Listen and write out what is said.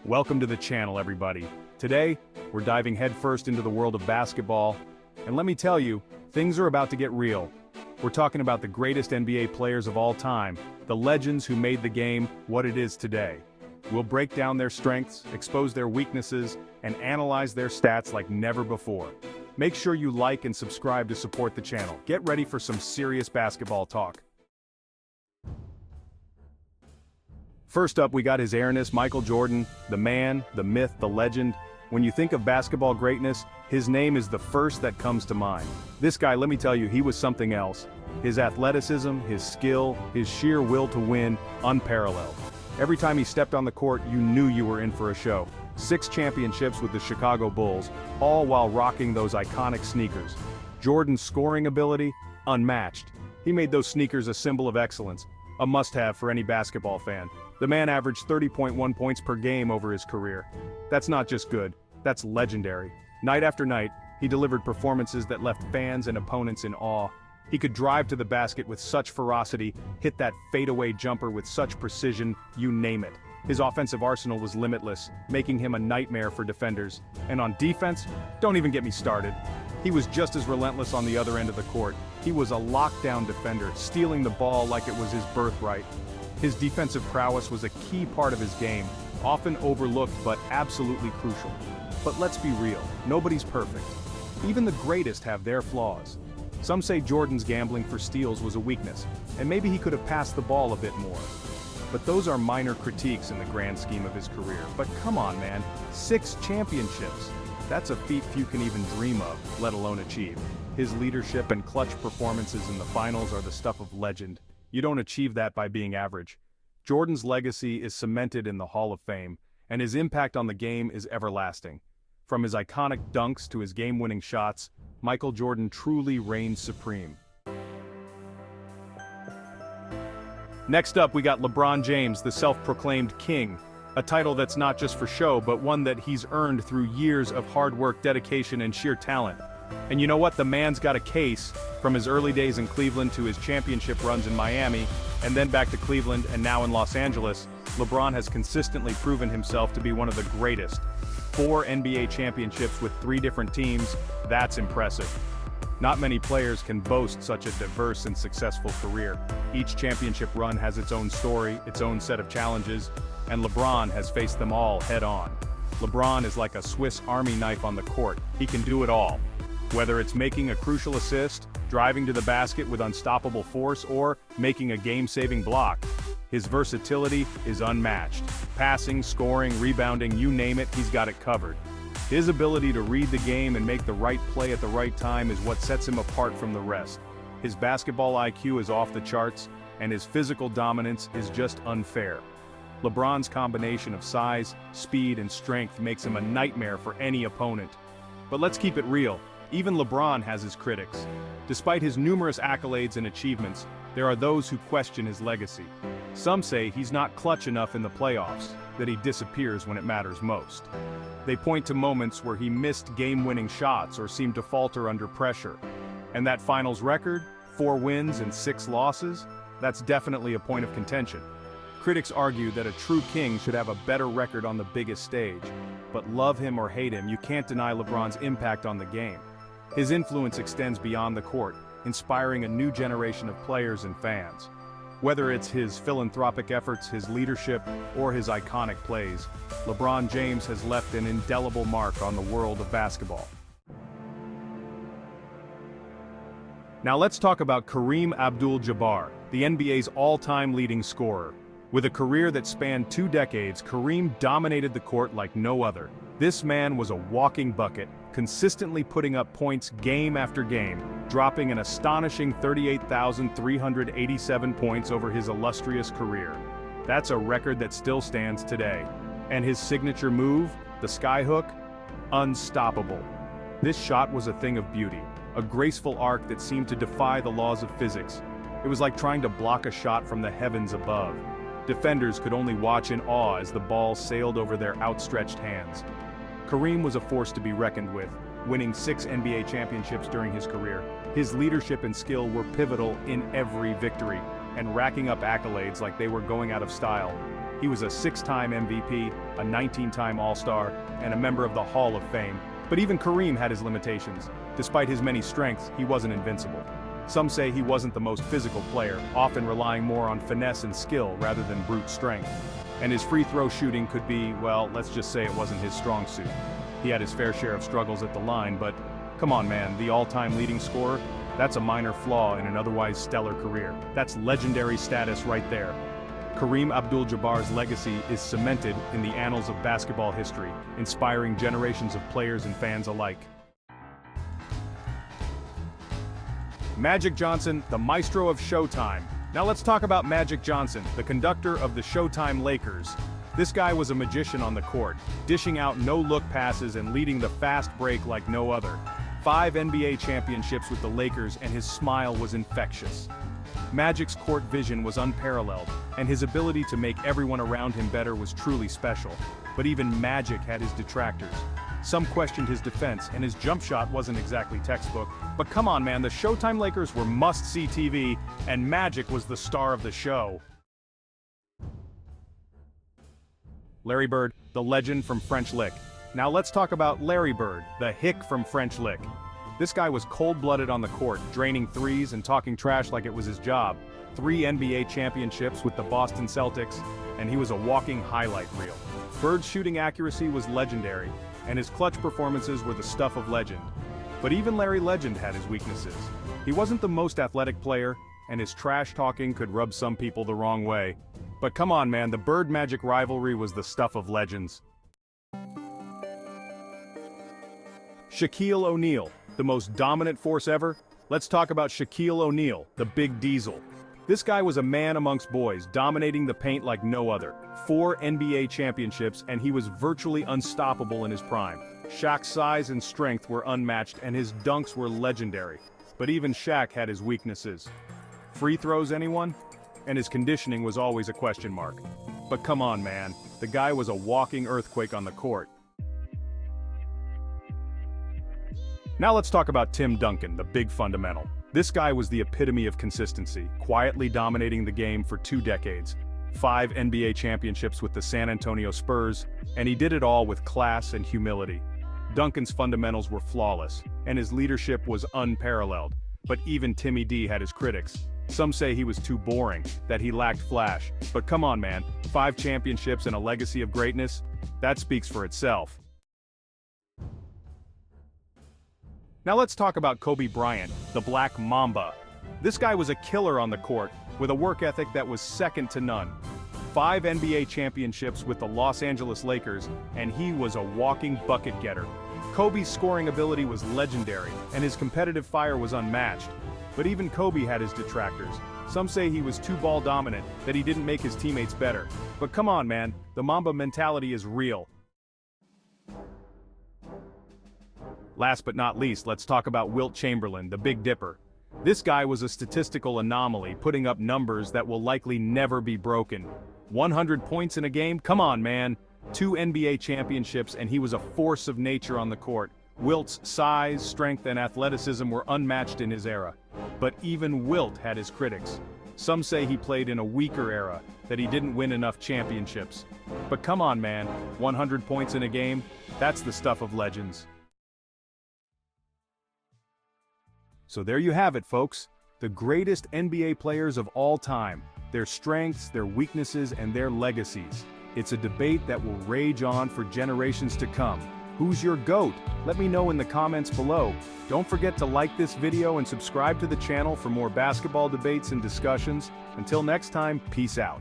Welcome to the channel, everybody. Today, we're diving headfirst into the world of basketball, and let me tell you, things are about to get real. We're talking about the greatest NBA players of all time, the legends who made the game what it is today. We'll break down their strengths, expose their weaknesses, and analyze their stats like never before. Make sure you like and subscribe to support the channel. Get ready for some serious basketball talk. First up, we got His Airness Michael Jordan, the man, the myth, the legend. When you think of basketball greatness, his name is the first that comes to mind. This guy, let me tell you, he was something else. His athleticism, his skill, his sheer will to win, unparalleled. Every time he stepped on the court, you knew you were in for a show. 6 championships with the Chicago Bulls, all while rocking those iconic sneakers. Jordan's scoring ability, unmatched. He made those sneakers a symbol of excellence, a must-have for any basketball fan. The man averaged 30.1 points per game over his career. That's not just good, that's legendary. Night after night, he delivered performances that left fans and opponents in awe. He could drive to the basket with such ferocity, hit that fadeaway jumper with such precision, you name it. His offensive arsenal was limitless, making him a nightmare for defenders. And on defense, don't even get me started. He was just as relentless on the other end of the court. He was a lockdown defender, stealing the ball like it was his birthright. His defensive prowess was a key part of his game, often overlooked but absolutely crucial. But let's be real, nobody's perfect. Even the greatest have their flaws. Some say Jordan's gambling for steals was a weakness, and maybe he could have passed the ball a bit more. But those are minor critiques in the grand scheme of his career. But come on, man, 6 championships. That's a feat few can even dream of, let alone achieve. His leadership and clutch performances in the finals are the stuff of legend. You don't achieve that by being average. Jordan's legacy is cemented in the Hall of Fame, and his impact on the game is everlasting. From his iconic dunks to his game-winning shots, Michael Jordan truly reigns supreme. Next up, we got LeBron James, the self-proclaimed king, a title that's not just for show, but one that he's earned through years of hard work, dedication, and sheer talent. And you know what? The man's got a case. From his early days in Cleveland to his championship runs in Miami, and then back to Cleveland and now in Los Angeles, LeBron has consistently proven himself to be one of the greatest. 4 NBA championships with 3 different teams, that's impressive. Not many players can boast such a diverse and successful career. Each championship run has its own story, its own set of challenges, and LeBron has faced them all head-on. LeBron is like a Swiss Army knife on the court. He can do it all. Whether it's making a crucial assist, driving to the basket with unstoppable force, or making a game-saving block, his versatility is unmatched. Passing, scoring, rebounding, you name it, he's got it covered. His ability to read the game and make the right play at the right time is what sets him apart from the rest. His basketball IQ is off the charts, and his physical dominance is just unfair. LeBron's combination of size, speed, and strength makes him a nightmare for any opponent. But let's keep it real. Even LeBron has his critics. Despite his numerous accolades and achievements, there are those who question his legacy. Some say he's not clutch enough in the playoffs, that he disappears when it matters most. They point to moments where he missed game-winning shots or seemed to falter under pressure. And that finals record, 4 wins and 6 losses, that's definitely a point of contention. Critics argue that a true king should have a better record on the biggest stage. But love him or hate him, you can't deny LeBron's impact on the game. His influence extends beyond the court, inspiring a new generation of players and fans. Whether it's his philanthropic efforts, his leadership, or his iconic plays, LeBron James has left an indelible mark on the world of basketball. Now let's talk about Kareem Abdul-Jabbar, the NBA's all-time leading scorer. With a career that spanned 2 decades, Kareem dominated the court like no other. This man was a walking bucket, consistently putting up points game after game, dropping an astonishing 38,387 points over his illustrious career. That's a record that still stands today. And his signature move, the skyhook, unstoppable. This shot was a thing of beauty, a graceful arc that seemed to defy the laws of physics. It was like trying to block a shot from the heavens above. Defenders could only watch in awe as the ball sailed over their outstretched hands. Kareem was a force to be reckoned with, winning 6 NBA championships during his career. His leadership and skill were pivotal in every victory, and racking up accolades like they were going out of style. He was a 6-time MVP, a 19-time All-Star, and a member of the Hall of Fame. But even Kareem had his limitations. Despite his many strengths, he wasn't invincible. Some say he wasn't the most physical player, often relying more on finesse and skill rather than brute strength. And his free throw shooting could be, well, let's just say it wasn't his strong suit. He had his fair share of struggles at the line, but come on man, the all-time leading scorer? That's a minor flaw in an otherwise stellar career. That's legendary status right there. Kareem Abdul-Jabbar's legacy is cemented in the annals of basketball history, inspiring generations of players and fans alike. Magic Johnson, the maestro of Showtime. Now let's talk about Magic Johnson, the conductor of the Showtime Lakers. This guy was a magician on the court, dishing out no-look passes and leading the fast break like no other. 5 NBA championships with the Lakers, and his smile was infectious. Magic's court vision was unparalleled, and his ability to make everyone around him better was truly special. But even Magic had his detractors. Some questioned his defense, and his jump shot wasn't exactly textbook. But come on man, the Showtime Lakers were must-see TV, and Magic was the star of the show. Larry Bird, the legend from French Lick. Now let's talk about Larry Bird, the hick from French Lick. This guy was cold-blooded on the court, draining threes and talking trash like it was his job. 3 NBA championships with the Boston Celtics, and he was a walking highlight reel. Bird's shooting accuracy was legendary, and his clutch performances were the stuff of legend. But even Larry Legend had his weaknesses. He wasn't the most athletic player, and his trash talking could rub some people the wrong way. But come on man, the Bird-Magic rivalry was the stuff of legends. Shaquille O'Neal, the most dominant force ever? Let's talk about Shaquille O'Neal, the Big Diesel. This guy was a man amongst boys, dominating the paint like no other. 4 NBA championships, and he was virtually unstoppable in his prime. Shaq's size and strength were unmatched, and his dunks were legendary. But even Shaq had his weaknesses. Free throws, anyone? And his conditioning was always a question mark. But come on man, the guy was a walking earthquake on the court. Now let's talk about Tim Duncan, the big fundamental. This guy was the epitome of consistency, quietly dominating the game for 2 decades. 5 NBA championships with the San Antonio Spurs, and he did it all with class and humility. Duncan's fundamentals were flawless, and his leadership was unparalleled. But even Timmy D had his critics. Some say he was too boring, that he lacked flash. But come on man, 5 championships and a legacy of greatness? That speaks for itself. Now let's talk about Kobe Bryant, the Black Mamba. This guy was a killer on the court, with a work ethic that was second to none. 5 NBA championships with the Los Angeles Lakers, and he was a walking bucket getter. Kobe's scoring ability was legendary, and his competitive fire was unmatched. But even Kobe had his detractors. Some say he was too ball dominant, that he didn't make his teammates better. But come on man, the Mamba mentality is real. Last but not least, let's talk about Wilt Chamberlain, the Big Dipper. This guy was a statistical anomaly, putting up numbers that will likely never be broken. 100 points in a game? Come on, man. 2 NBA championships, and he was a force of nature on the court. Wilt's size, strength, and athleticism were unmatched in his era. But even Wilt had his critics. Some say he played in a weaker era, that he didn't win enough championships. But come on, man. 100 points in a game? That's the stuff of legends. So there you have it, folks. The greatest NBA players of all time. Their strengths, their weaknesses, and their legacies. It's a debate that will rage on for generations to come. Who's your GOAT? Let me know in the comments below. Don't forget to like this video and subscribe to the channel for more basketball debates and discussions. Until next time, peace out.